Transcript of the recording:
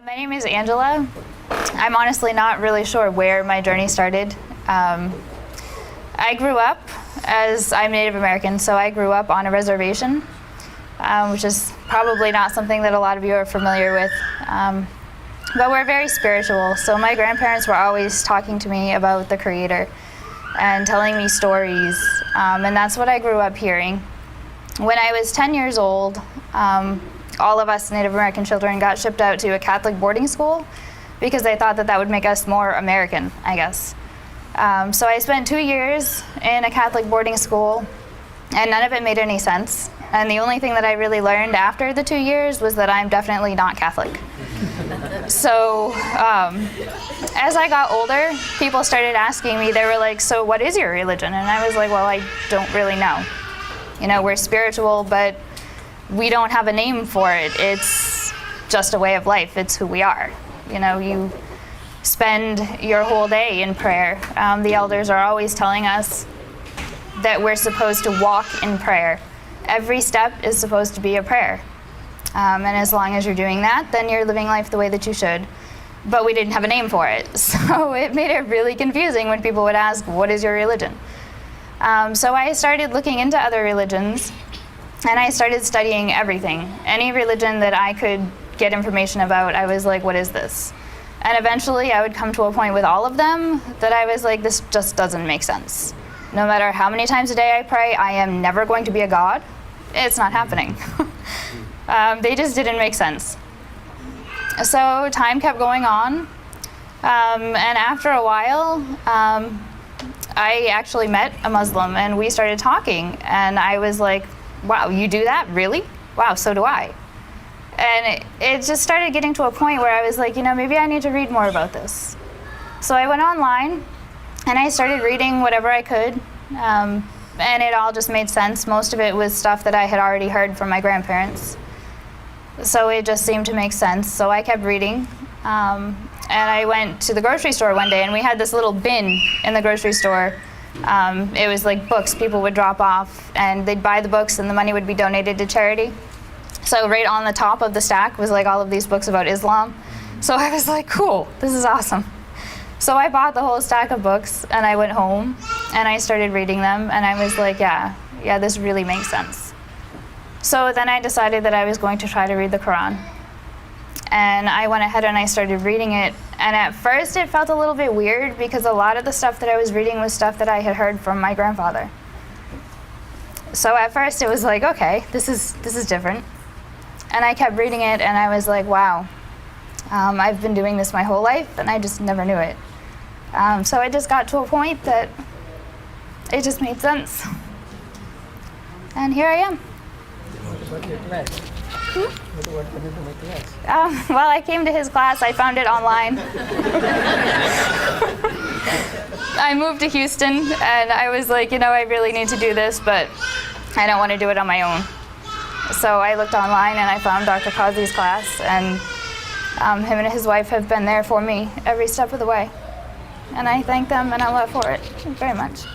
My name is Angela. I'm honestly not really sure where my journey started. I grew up I'm Native American, so I grew up on a reservation, which is probably not something that a lot of you are familiar with. But we're very spiritual, so my grandparents were always talking to me about the Creator and telling me stories, and that's what I grew up hearing. When I was 10 years old, all of us Native American children got shipped out to a Catholic boarding school because they thought that that would make us more American, I guess. So I spent 2 years in a Catholic boarding school, and none of it made any sense. And the only thing that I really learned after the 2 years was that I'm definitely not Catholic. So as I got older, people started asking me, they were like, so what is your religion? And I was like, well, I don't really know. You know, we're spiritual, but we don't have a name for it. It's just a way of life. It's who we are. You know, you spend your whole day in prayer. The elders are always telling us that we're supposed to walk in prayer. Every step is supposed to be a prayer. And as long as you're doing that, then you're living life the way that you should. But we didn't have a name for it. So it made it really confusing when people would ask, what is your religion? So I started looking into other religions, and I started studying everything. Any religion that I could get information about, I was like, what is this? And eventually I would come to a point with all of them that I was like, this just doesn't make sense. No matter how many times a day I pray, I am never going to be a god. It's not happening. They just didn't make sense. So time kept going on, and after a while, I actually met a Muslim, and we started talking, and I was like, wow, you do that? Really? Wow, so do I. And it just started getting to a point where I was like, you know, maybe I need to read more about this. So I went online, and I started reading whatever I could, and it all just made sense. Most of it was stuff that I had already heard from my grandparents. So it just seemed to make sense. So I kept reading, and I went to the grocery store one day, and we had this little bin in the grocery store. It was like books people would drop off, and they'd buy the books, and the money would be donated to charity. So right on the top of the stack was like all of these books about Islam. So I was like, cool, this is awesome. So I bought the whole stack of books, and I went home, and I started reading them, and I was like, yeah, this really makes sense. So then I decided that I was going to try to read the Quran. And I went ahead and I started reading it. And at first it felt a little bit weird because a lot of the stuff that I was reading was stuff that I had heard from my grandfather. So at first it was like, okay, this is different. And I kept reading it, and I was like, wow, I've been doing this my whole life, and I just never knew it. So I just got to a point that it just made sense. And here I am. What your class? What happened to my class? Well, I came to his class. I found it online. I moved to Houston, and I was like, you know, I really need to do this, but I don't want to do it on my own. So I looked online, and I found Dr. Kazi's class, and him and his wife have been there for me every step of the way. And I thank them and Allah for it very much.